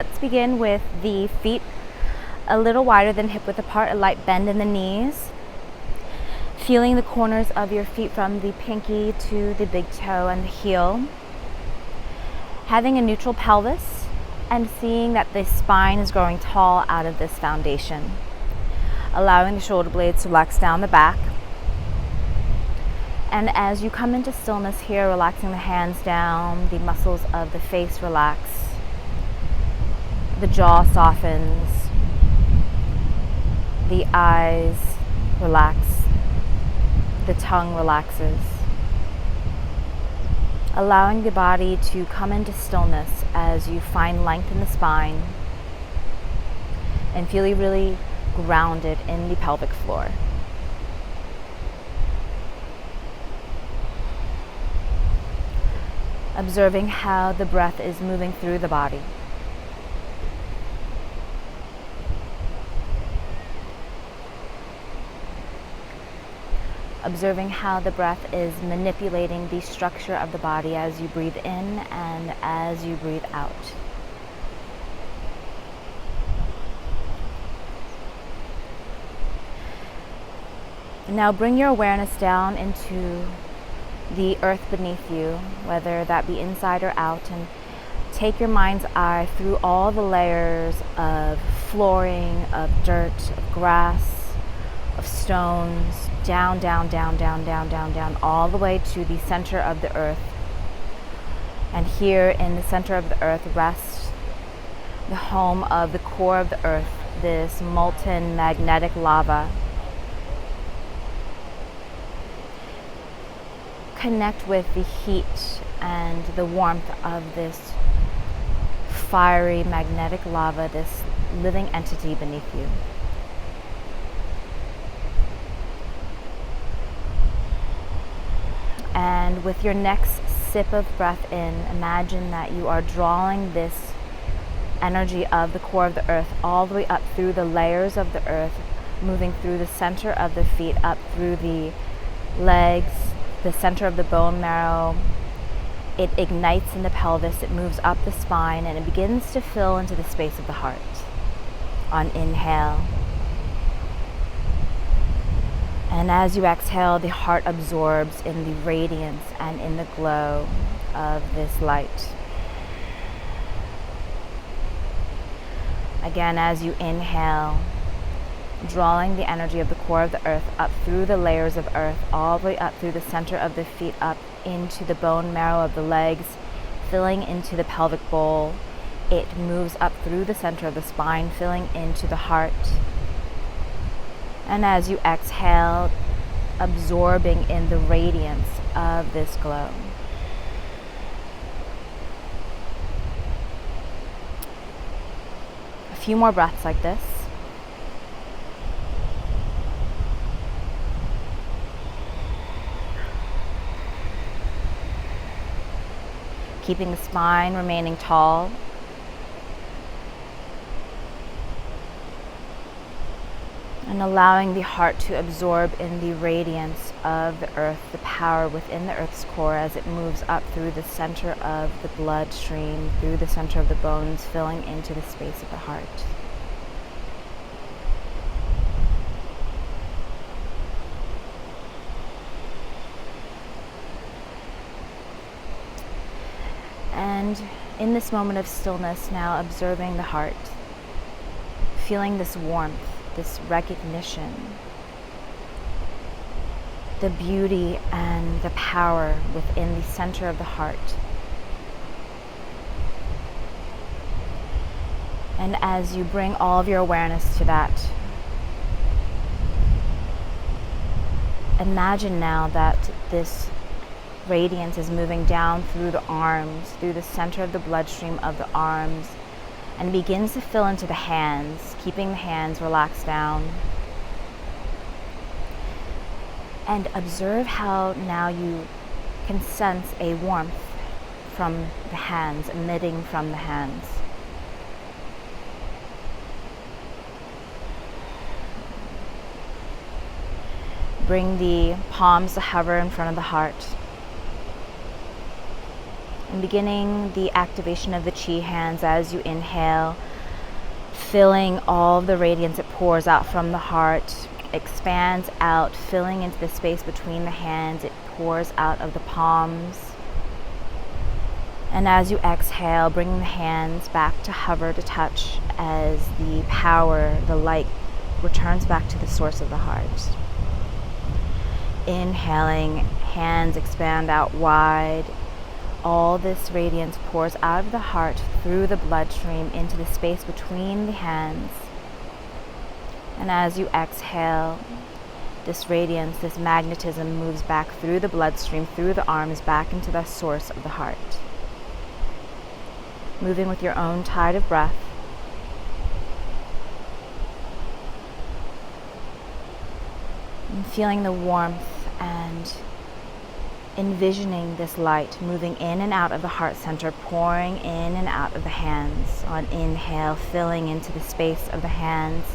Let's begin with the feet a little wider than hip width apart, a light bend in the knees. Feeling the corners of your feet from the pinky to the big toe and the heel. Having a neutral pelvis and seeing that the spine is growing tall out of this foundation. Allowing the shoulder blades to relax down the back. And as you come into stillness here, relaxing the hands down, the muscles of the face relax. The jaw softens. The eyes relax. The tongue relaxes. Allowing the body to come into stillness as you find length in the spine and feel really grounded in the pelvic floor. Observing how the breath is moving through the body. Observing how the breath is manipulating the structure of the body as you breathe in and as you breathe out. Now bring your awareness down into the earth beneath you, whether that be inside or out, and take your mind's eye through all the layers of flooring, of dirt, of grass, of stones, down, all the way to the center of the earth. And here in the center of the earth rests the home of the core of the earth, this molten magnetic lava. Connect with the heat and the warmth of this fiery magnetic lava, this living entity beneath you. And with your next sip of breath in, imagine that you are drawing this energy of the core of the earth all the way up through the layers of the earth, moving through the center of the feet, up through the legs, the center of the bone marrow. It ignites in the pelvis, it moves up the spine, and it begins to fill into the space of the heart. On inhale. And as you exhale, the heart absorbs in the radiance and in the glow of this light. Again, as you inhale, drawing the energy of the core of the earth up through the layers of earth, all the way up through the center of the feet, up into the bone marrow of the legs, filling into the pelvic bowl. It moves up through the center of the spine, filling into the heart. And as you exhale, absorbing in the radiance of this glow. A few more breaths like this. Keeping the spine remaining tall. And allowing the heart to absorb in the radiance of the earth, the power within the earth's core as it moves up through the center of the bloodstream, through the center of the bones, filling into the space of the heart. And in this moment of stillness now, observing the heart, feeling this warmth, this recognition, the beauty and the power within the center of the heart. And as you bring all of your awareness to that, imagine now that this radiance is moving down through the arms, through the center of the bloodstream of the arms, and begins to fill into the hands, keeping the hands relaxed down. And observe how now you can sense a warmth from the hands, emitting from the hands. Bring the palms to hover in front of the heart. And beginning the activation of the chi hands as you inhale, filling all of the radiance it pours out from the heart, expands out, filling into the space between the hands. It pours out of the palms. And as you exhale, bring the hands back to hover, to touch, as the power, the light, returns back to the source of the heart. Inhaling, hands expand out wide. All this radiance pours out of the heart through the bloodstream into the space between the hands. And as you exhale, this radiance, this magnetism moves back through the bloodstream, through the arms, back into the source of the heart. Moving with your own tide of breath. And feeling the warmth and envisioning this light moving in and out of the heart center, pouring in and out of the hands. On inhale, filling into the space of the hands,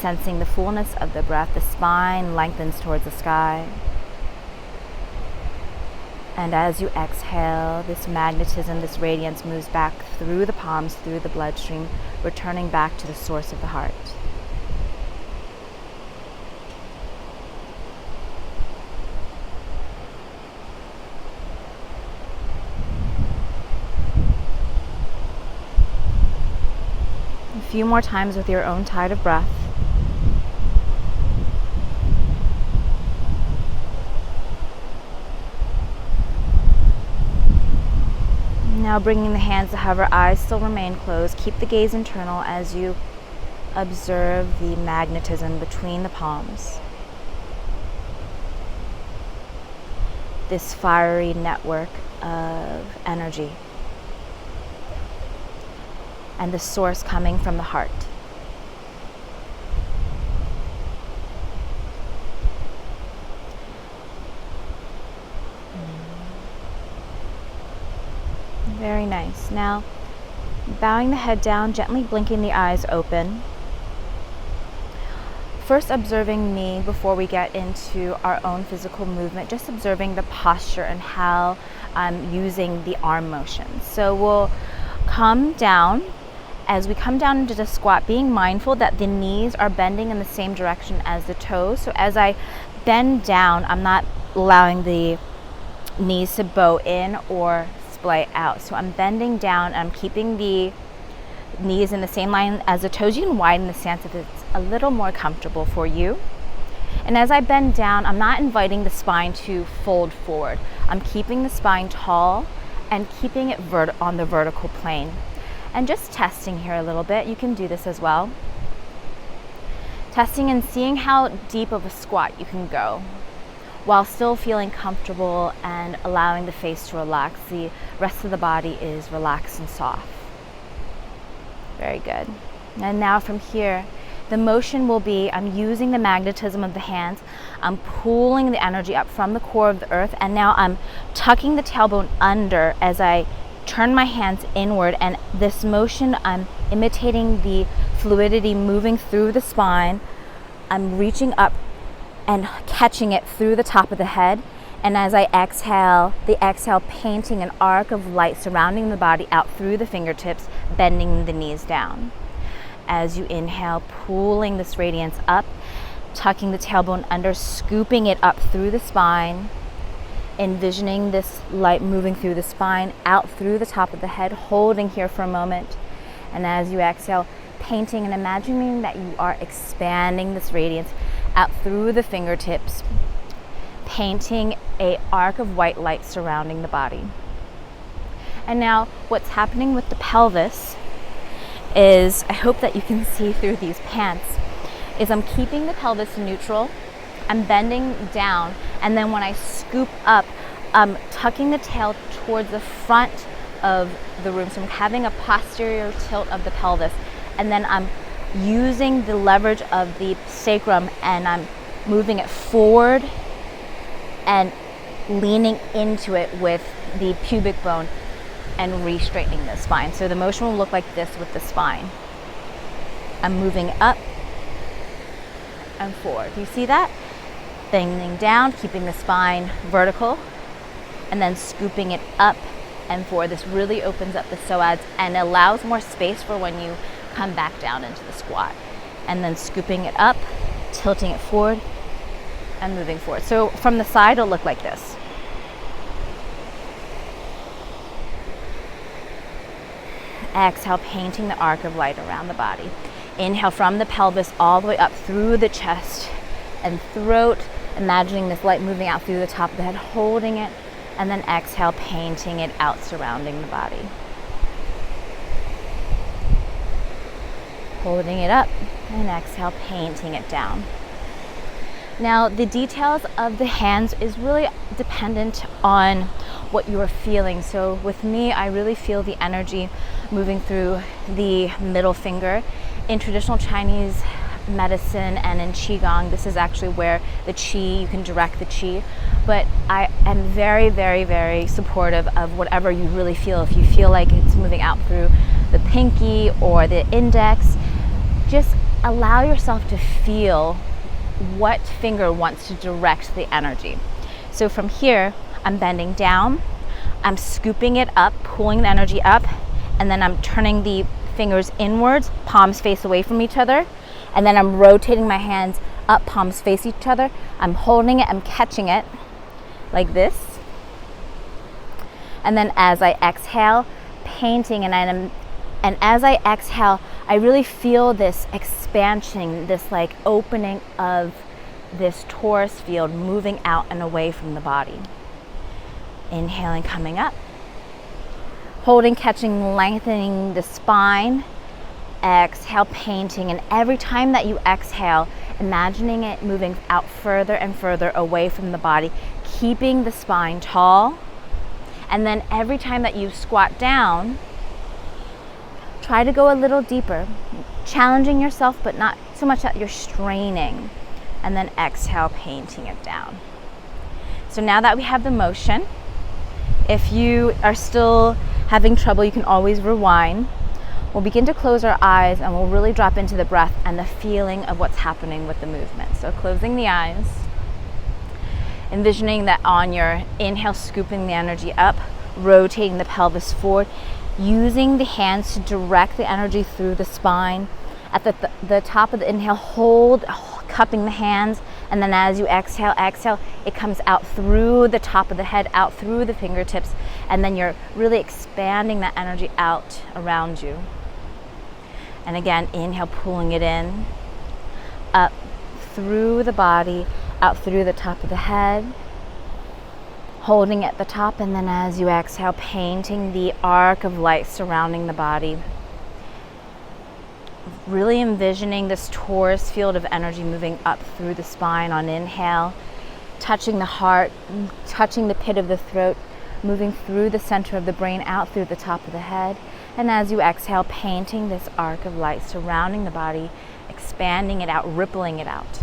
sensing the fullness of the breath. The spine lengthens towards the sky. And as you exhale, this magnetism, this radiance moves back through the palms, through the bloodstream, returning back to the source of the heart. A few more times with your own tide of breath. Now bringing the hands to hover, eyes still remain closed. Keep the gaze internal as you observe the magnetism between the palms. This fiery network of energy. And the source coming from the heart. Very nice. Now, bowing the head down, gently blinking the eyes open. First observing me before we get into our own physical movement, just observing the posture and how I'm using the arm motions. So we'll come down. As we come down into the squat, being mindful that the knees are bending in the same direction as the toes. So as I bend down, I'm not allowing the knees to bow in or splay out. So I'm bending down, I'm keeping the knees in the same line as the toes. You can widen the stance if it's a little more comfortable for you. And as I bend down, I'm not inviting the spine to fold forward. I'm keeping the spine tall and keeping it on the vertical plane. And just testing here a little bit. You can do this as well. Testing and seeing how deep of a squat you can go while still feeling comfortable and allowing the face to relax. The rest of the body is relaxed and soft. Very good. And now from here, the motion will be, I'm using the magnetism of the hands. I'm pulling the energy up from the core of the earth. And now I'm tucking the tailbone under as I turn my hands inward, and this motion, I'm imitating the fluidity moving through the spine. I'm reaching up and catching it through the top of the head, and as I exhale, the exhale painting an arc of light surrounding the body out through the fingertips, bending the knees down. As you inhale, pulling this radiance up, tucking the tailbone under, scooping it up through the spine, envisioning this light moving through the spine, out through the top of the head, holding here for a moment. And as you exhale, painting and imagining that you are expanding this radiance out through the fingertips, painting an arc of white light surrounding the body. And now what's happening with the pelvis is, I hope that you can see through these pants, is I'm keeping the pelvis neutral. I'm bending down, and then when I scoop up, I'm tucking the tail towards the front of the room. So I'm having a posterior tilt of the pelvis, and then I'm using the leverage of the sacrum, and I'm moving it forward and leaning into it with the pubic bone and re-straightening the spine. So the motion will look like this with the spine. I'm moving up and forward. Do you see that? Bending down, keeping the spine vertical, and then scooping it up and forward. This really opens up the psoas and allows more space for when you come back down into the squat. And then scooping it up, tilting it forward, and moving forward. So from the side, it'll look like this. Exhale, painting the arc of light around the body. Inhale from the pelvis all the way up through the chest and throat, imagining this light moving out through the top of the head, holding it, and then exhale, painting it out, surrounding the body. Holding it up, and exhale, painting it down. Now, the details of the hands is really dependent on what you are feeling. So with me, I really feel the energy moving through the middle finger. In traditional Chinese medicine and in Qigong, this is actually where the Qi, you can direct the Qi. But I am very, very, very supportive of whatever you really feel. If you feel like it's moving out through the pinky or the index, just allow yourself to feel what finger wants to direct the energy. So from here, I'm bending down, I'm scooping it up, pulling the energy up, and then I'm turning the fingers inwards, palms face away from each other, and then I'm rotating my hands up, palms face each other. I'm holding it, I'm catching it like this. And then as I exhale, painting, and as I exhale, I really feel this expansion, this like opening of this torus field moving out and away from the body. Inhaling, coming up. Holding, catching, lengthening the spine. Exhale, painting, and every time that you exhale, imagining it moving out further and further away from the body, keeping the spine tall. And then every time that you squat down, try to go a little deeper, challenging yourself, but not so much that you're straining. And then exhale, painting it down. So now that we have the motion, if you are still having trouble, you can always rewind. We'll begin to close our eyes and we'll really drop into the breath and the feeling of what's happening with the movement. So closing the eyes, envisioning that on your inhale, scooping the energy up, rotating the pelvis forward, using the hands to direct the energy through the spine. At the top of the inhale, hold, cupping the hands, and then as you exhale, it comes out through the top of the head, out through the fingertips, and then you're really expanding that energy out around you. And again, inhale, pulling it in, up through the body, out through the top of the head, holding at the top, and then as you exhale, painting the arc of light surrounding the body. Really envisioning this torus field of energy moving up through the spine on inhale, touching the heart, touching the pit of the throat, moving through the center of the brain, out through the top of the head. And as you exhale, painting this arc of light surrounding the body, expanding it out, rippling it out.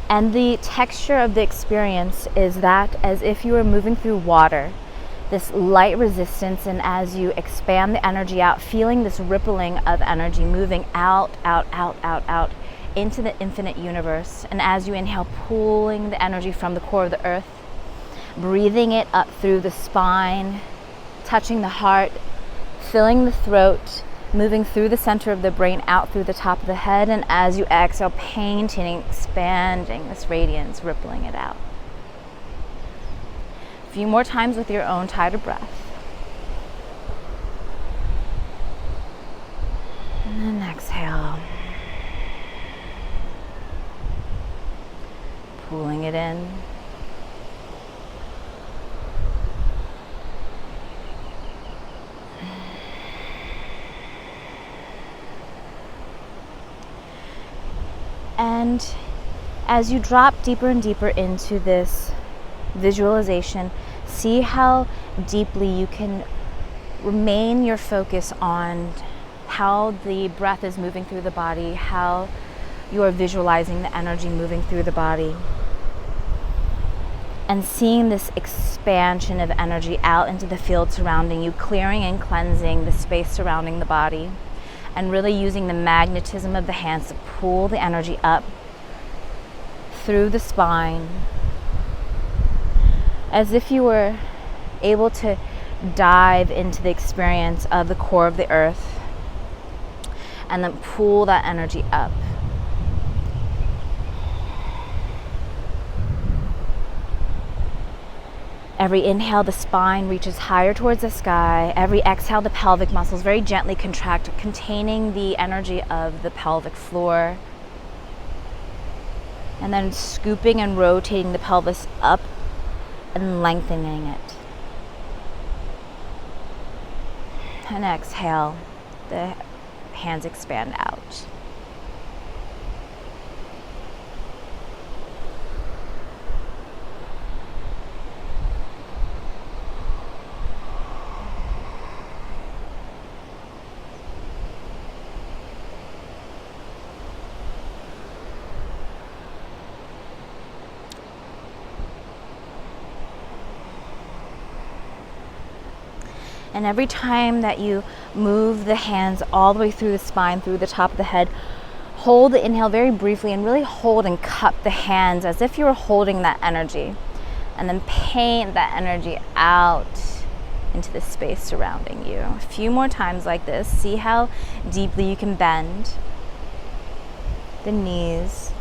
And the texture of the experience is that as if you were moving through water, this light resistance, and as you expand the energy out, feeling this rippling of energy moving out into the infinite universe. And as you inhale, pulling the energy from the core of the earth, breathing it up through the spine, touching the heart, filling the throat, moving through the center of the brain, out through the top of the head, and as you exhale, painting, expanding this radiance, rippling it out. A few more times with your own tighter breath. And then exhale. Pulling it in. And as you drop deeper and deeper into this visualization, see how deeply you can remain your focus on how the breath is moving through the body, how you are visualizing the energy moving through the body, and seeing this expansion of energy out into the field surrounding you, clearing and cleansing the space surrounding the body, and really using the magnetism of the hands to pull the energy up through the spine, as if you were able to dive into the experience of the core of the earth and then pull that energy up. Every inhale, the spine reaches higher towards the sky. Every exhale, the pelvic muscles very gently contract, containing the energy of the pelvic floor. And then scooping and rotating the pelvis up and lengthening it. And exhale, the hands expand out. And every time that you move the hands all the way through the spine, through the top of the head, hold the inhale very briefly and really hold and cup the hands as if you were holding that energy. And then paint that energy out into the space surrounding you. A few more times like this. See how deeply you can bend the knees.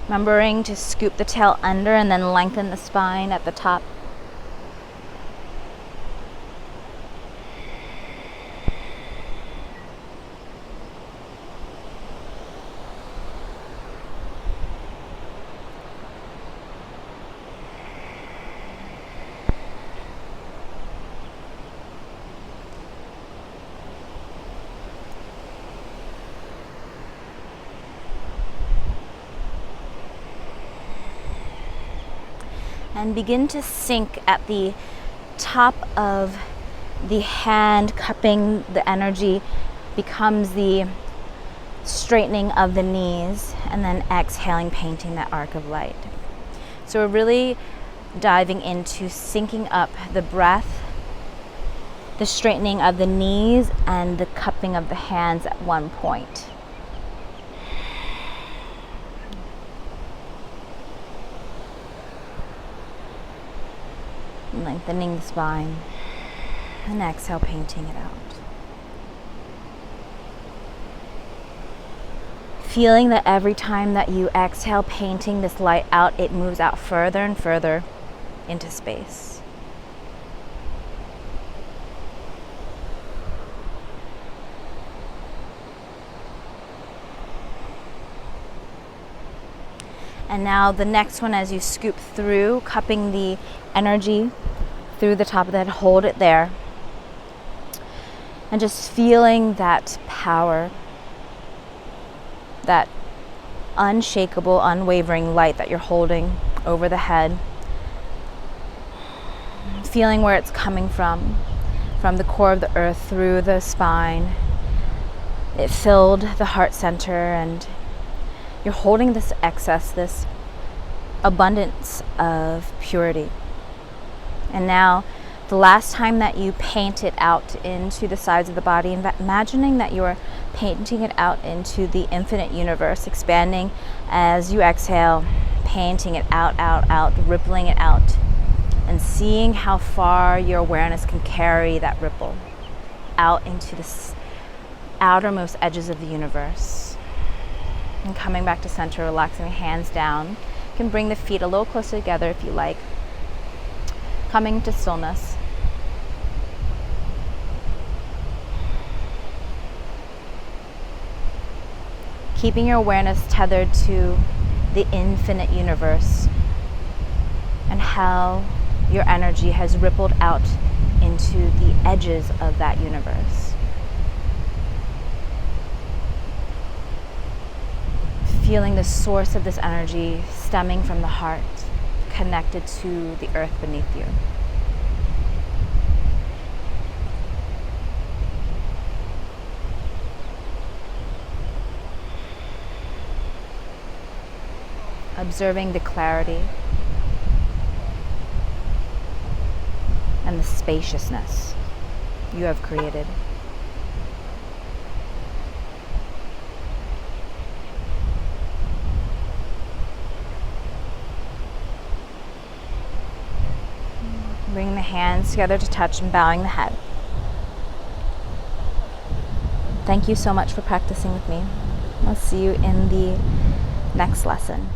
Remembering to scoop the tail under and then lengthen the spine at the top. And begin to sink at the top of the hand, cupping the energy becomes the straightening of the knees, and then exhaling, painting that arc of light. So we're really diving into syncing up the breath, the straightening of the knees, and the cupping of the hands at one point. Lengthening the spine, and exhale, painting it out. Feeling that every time that you exhale, painting this light out, it moves out further and further into space. And now the next one, as you scoop through, cupping the energy through the top of the head, hold it there. And just feeling that power, that unshakable, unwavering light that you're holding over the head. Feeling where it's coming from the core of the earth through the spine. It filled the heart center, and you're holding this excess, this abundance of purity. And now, the last time that you paint it out into the sides of the body, imagining that you're painting it out into the infinite universe, expanding as you exhale, painting it out, out, out, rippling it out, and seeing how far your awareness can carry that ripple out into the outermost edges of the universe. And coming back to center, relaxing the hands down. You can bring the feet a little closer together if you like. Coming to stillness. Keeping your awareness tethered to the infinite universe and how your energy has rippled out into the edges of that universe. Feeling the source of this energy stemming from the heart, connected to the earth beneath you. Observing the clarity and the spaciousness you have created. Bring the hands together to touch and bowing the head. Thank you so much for practicing with me. I'll see you in the next lesson.